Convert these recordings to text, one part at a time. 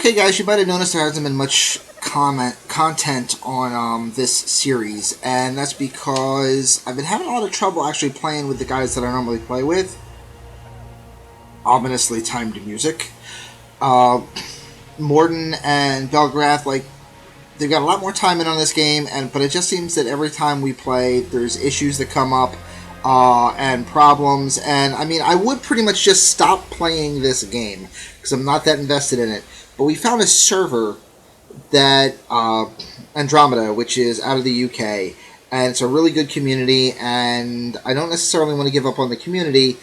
Okay, guys, you might have noticed there hasn't been much content on this series, and that's because I've been having a lot of trouble actually playing with the guys that I normally play with. Ominously timed music. Morden and Belgrath, like, they've got a lot more time in on this game, but it just seems that every time we play, there's issues that come up and problems. And I mean, I would pretty much just stop playing this game because I'm not that invested in it. But we found a server that Andromeda, which is out of the UK, and it's a really good community. And I don't necessarily want to give up on the community.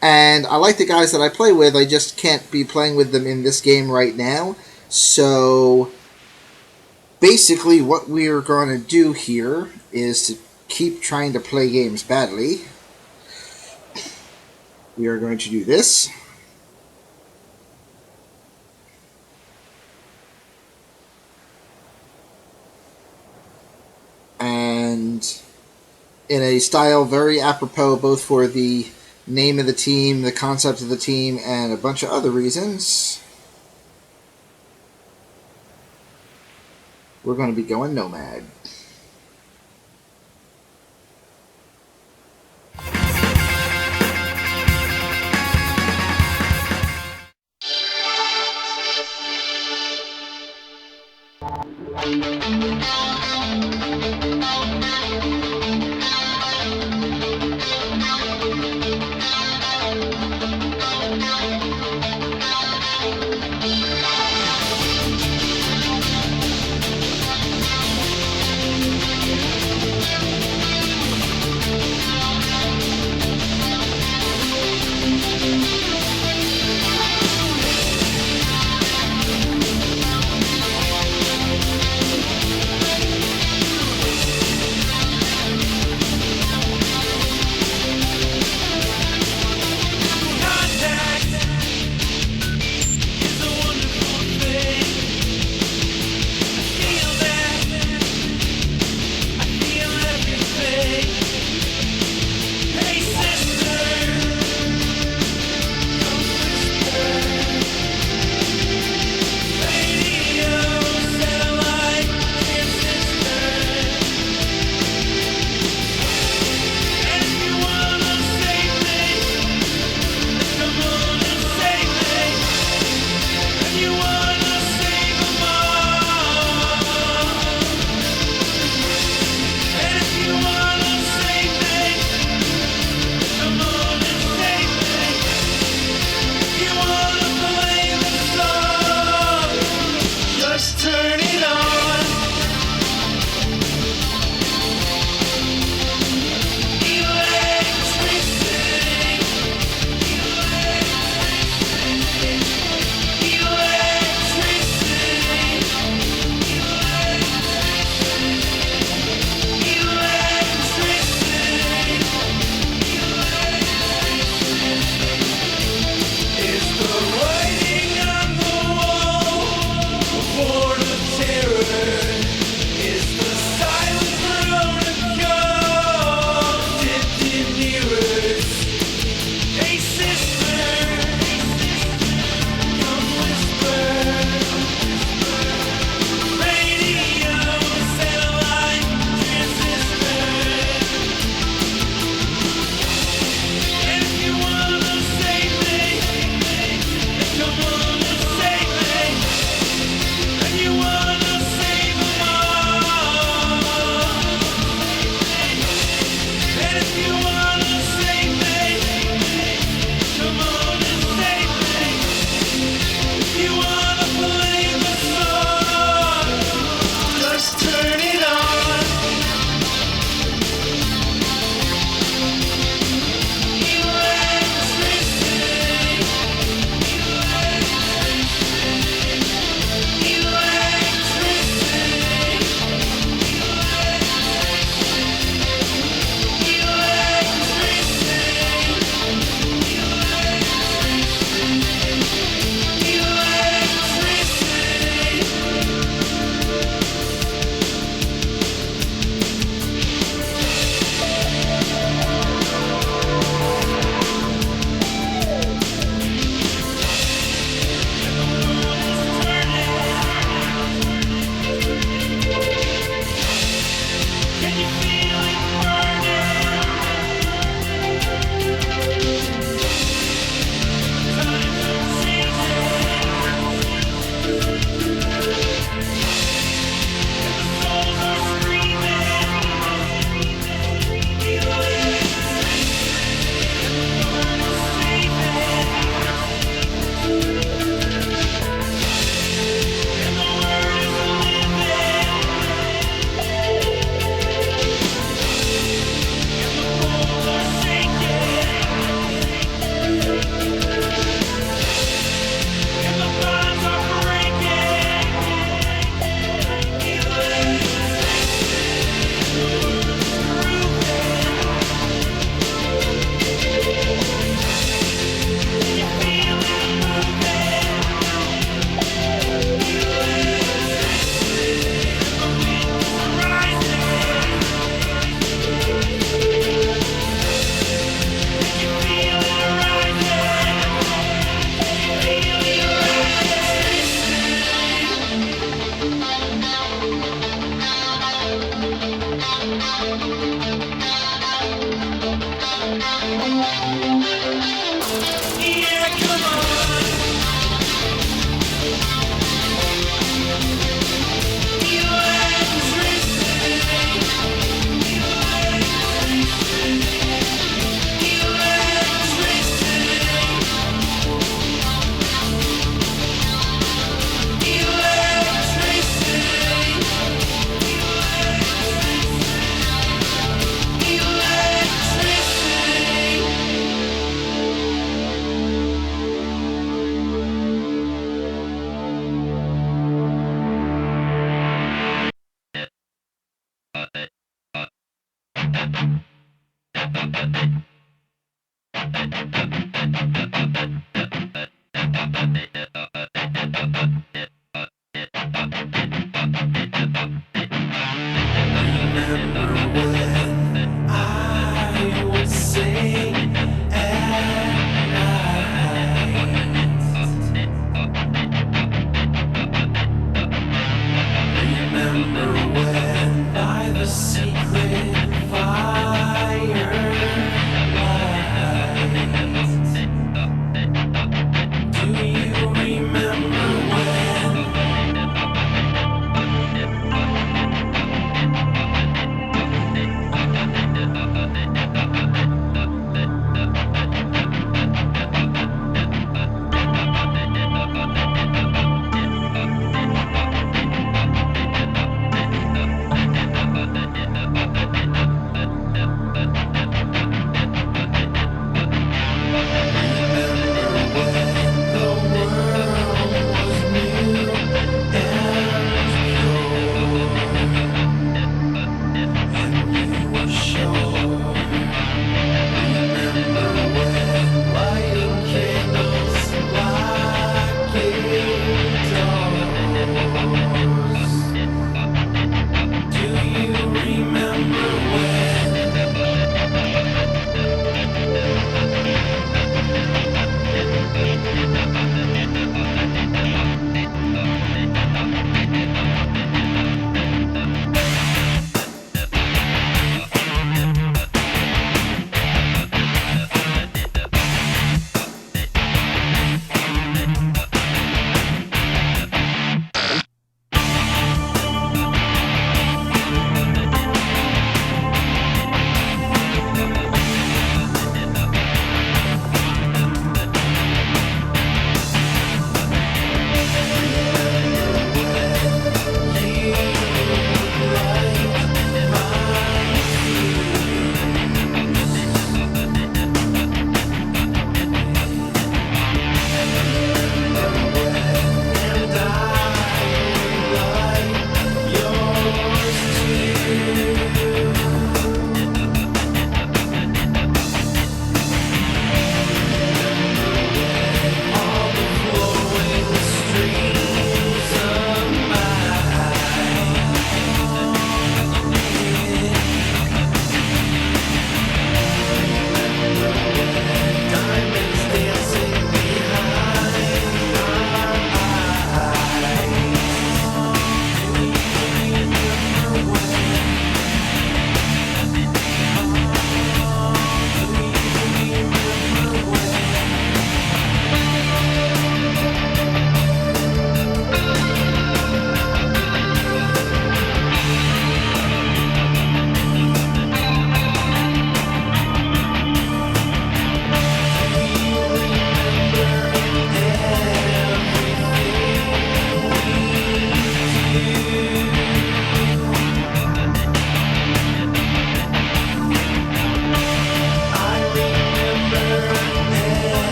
And I like the guys that I play with. I just can't be playing with them in this game right now. So basically, what we're going to do here is to keep trying to play games badly. We are going to do this. And in a style very apropos both for the name of the team, the concept of the team, and a bunch of other reasons, we're going to be going Nomad.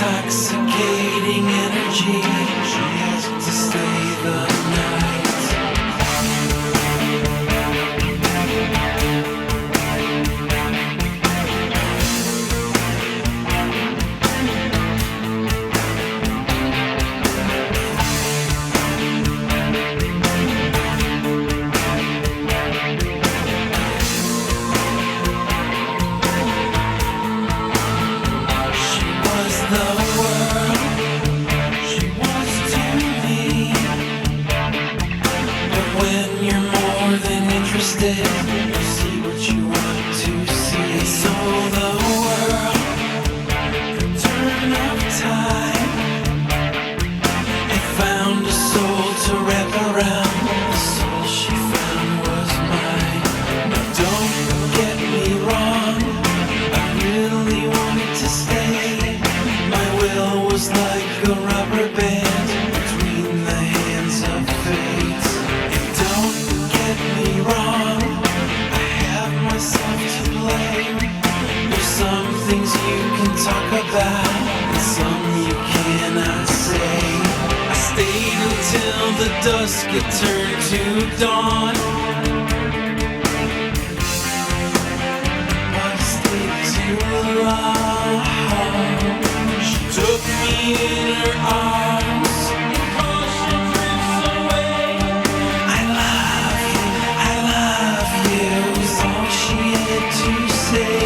intoxicating energy. She has to stay the night. You see what you want to see. So the world, the turn of time, it found a soul to wrap around. The soul she found was mine. Now don't get me wrong, I really wanted to stay. My will was like a rubber band between the hands of fate. And don't get me wrong, there's some things you can talk about and some you cannot say. I stayed until the dusk had turned to dawn, but I stayed too long. She took me in her arms and caution drifts away. I love you was all she had to say.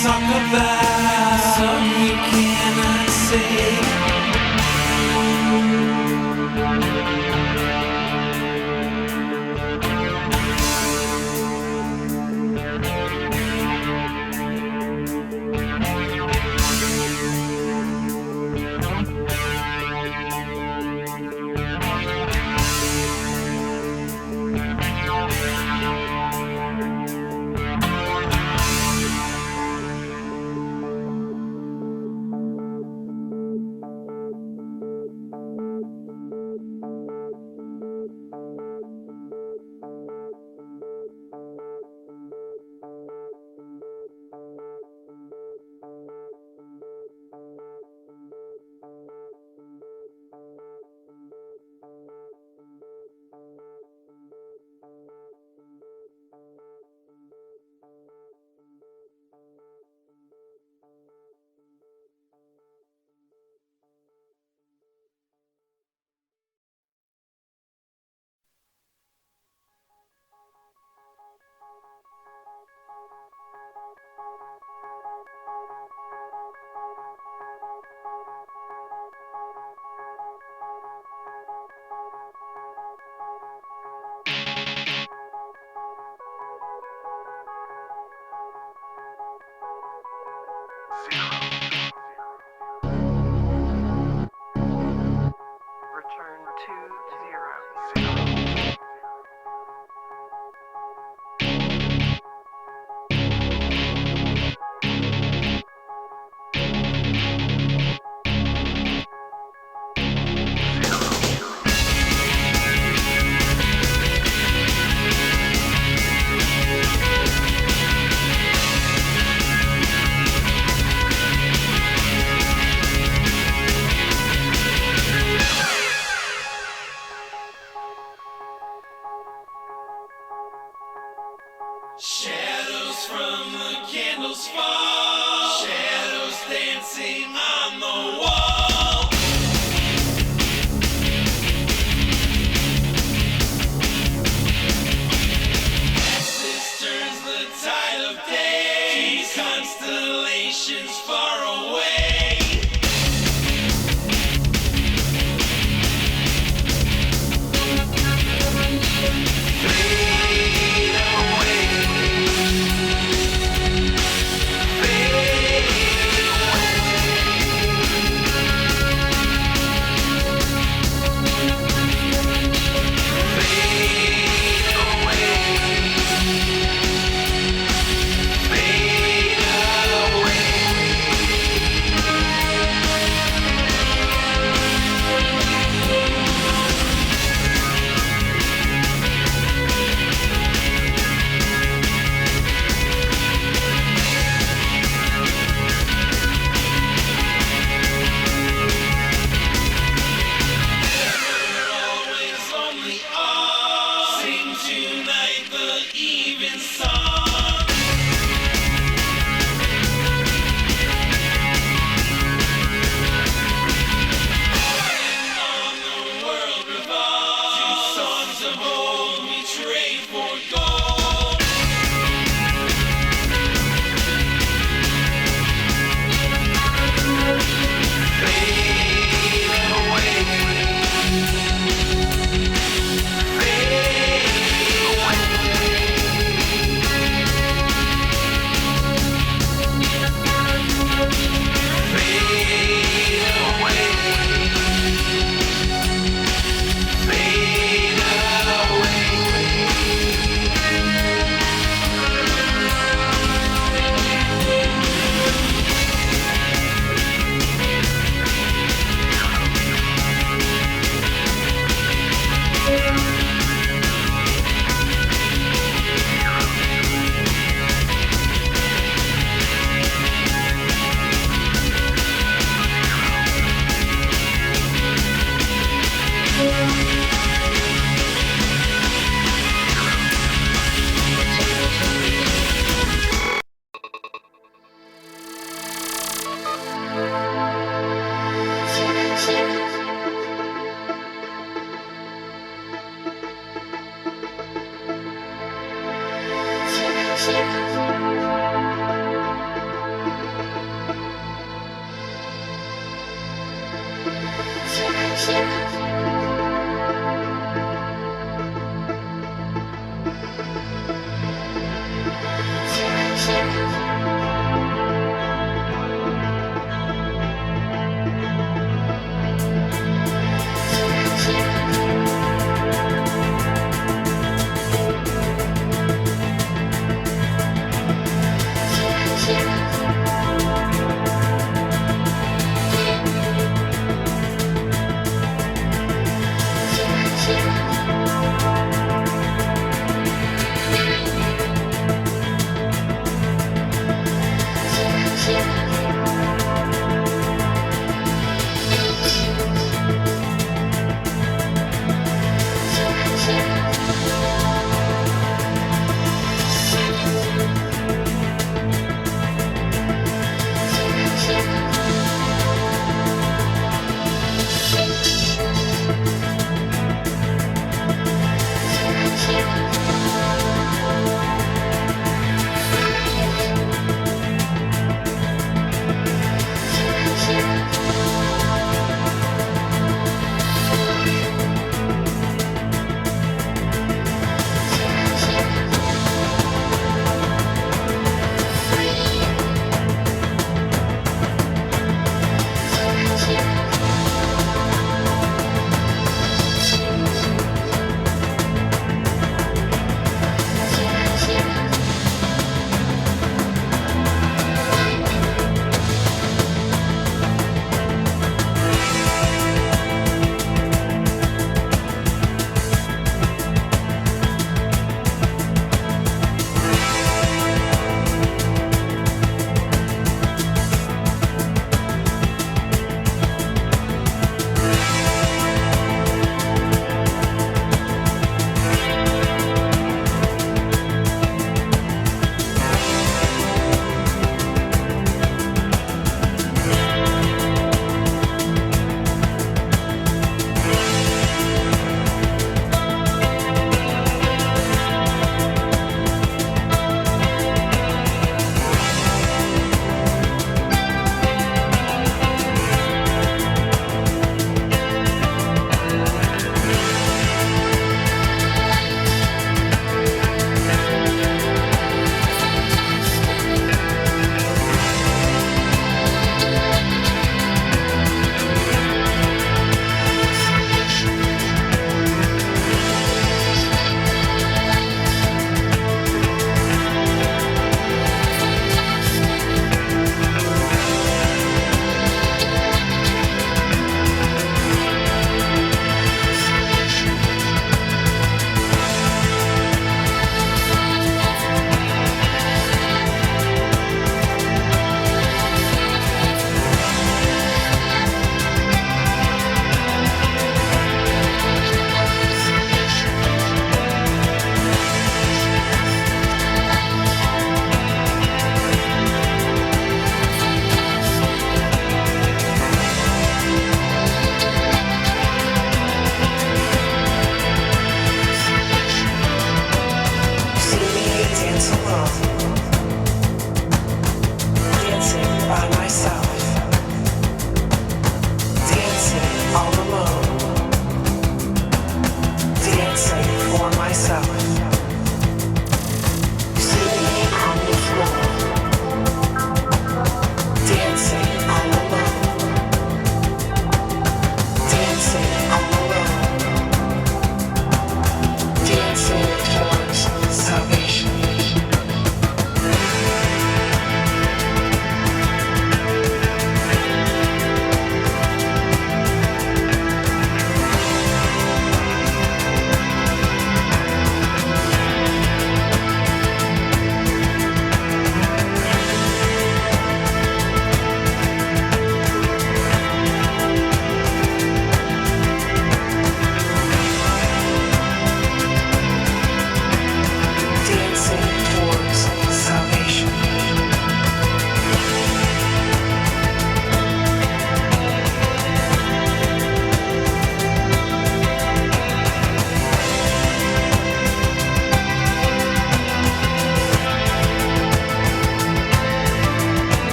Talk about some you cannot say. Return to 0. candles fall, shadows dancing on the wall. Axis turns the tide of day, constellations far away. Fade away. Fade away.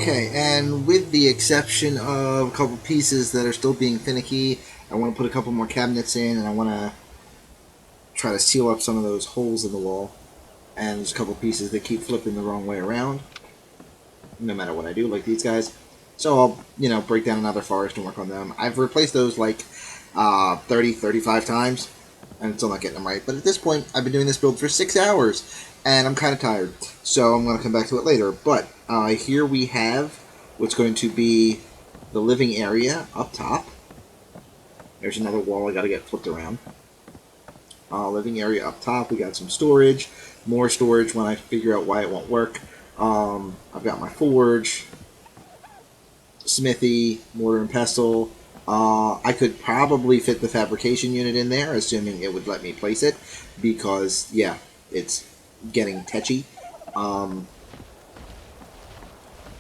Okay, and with the exception of a couple pieces that are still being finicky, I want to put a couple more cabinets in, and I want to try to seal up some of those holes in the wall. And there's a couple pieces that keep flipping the wrong way around, no matter what I do, like these guys. So I'll, break down another forest and work on them. I've replaced those like 30, 35 times, and I'm still not getting them right. But at this point, I've been doing this build for 6 hours, and I'm kind of tired. So I'm going to come back to it later. But here we have what's going to be the living area up top. There's another wall I got to get flipped around. Living area up top, we got some storage, more storage when I figure out why it won't work. I've got my forge, smithy, mortar and pestle. I could probably fit the fabrication unit in there, assuming it would let me place it, because, yeah, it's getting tetchy.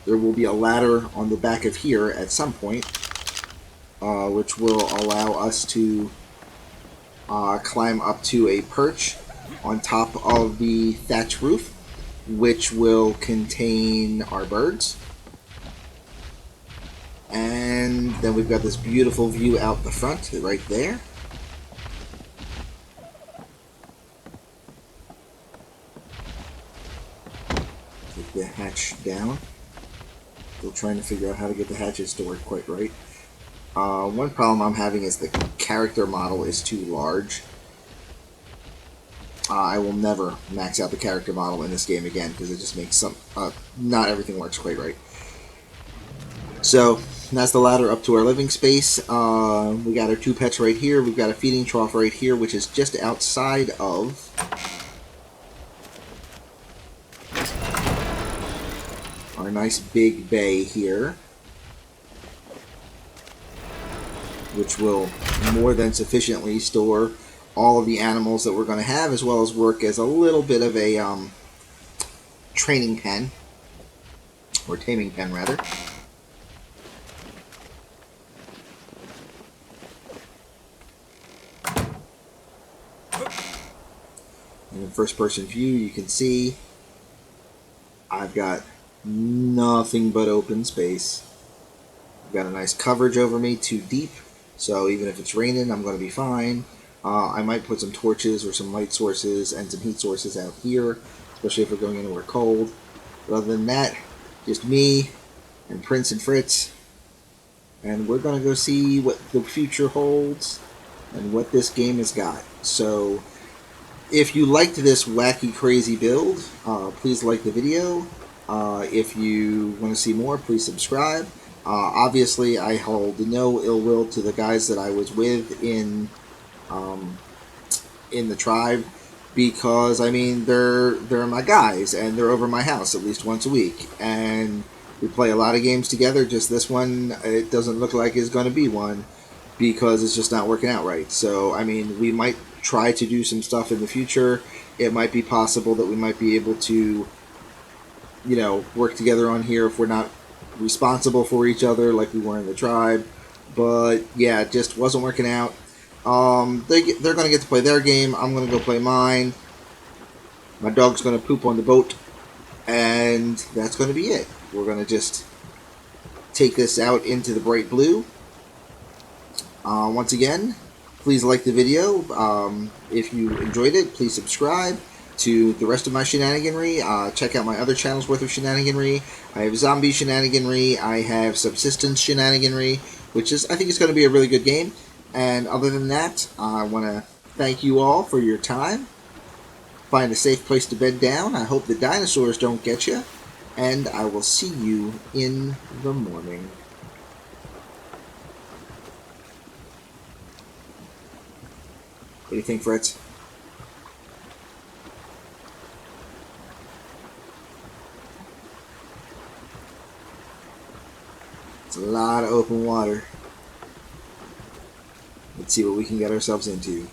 There will be a ladder on the back of here at some point, which will allow us to climb up to a perch on top of the thatch roof, which will contain our birds. And then we've got this beautiful view out the front right there. Take the hatch down. Still trying to figure out how to get the hatches to work quite right. One problem I'm having is the character model is too large. I will never max out the character model in this game again, because it just makes not everything works quite right. So that's the ladder up to our living space. We got our 2 pets right here. We've got a feeding trough right here, which is just outside of our nice big bay here, which will more than sufficiently store all of the animals that we're going to have, as well as work as a little bit of a training pen, or taming pen rather. In the first person view, you can see I've got nothing but open space. I've got a nice coverage over me, too deep, so even if it's raining, I'm going to be fine. I might put some torches or some light sources and some heat sources out here, especially if we're going anywhere cold. But other than that, just me and Prince and Fritz, and we're going to go see what the future holds and what this game has got. So if you liked this wacky, crazy build, please like the video. If you want to see more, please subscribe. Obviously, I hold no ill will to the guys that I was with in the tribe, because I mean they're my guys, and they're over my house at least once a week, and we play a lot of games together. Just this one, it doesn't look like it's going to be one, because it's just not working out right. So I mean, we might try to do some stuff in the future. It might be possible that we might be able to, work together on here if we're not responsible for each other like we were in the tribe. But yeah, it just wasn't working out. They're going to get to play their game. I'm going to go play mine. My dog's going to poop on the boat. And that's going to be it. We're going to just take this out into the bright blue. Once again, please like the video. If you enjoyed it, please subscribe to the rest of my shenaniganry. Check out my other channels worth of shenaniganry. I have zombie shenaniganry. I have subsistence shenaniganry, which is, I think it's going to be a really good game. And other than that, I want to thank you all for your time. Find a safe place to bed down. I hope the dinosaurs don't get you. And I will see you in the morning. What do you think, Fritz? It's a lot of open water. Let's see what we can get ourselves into.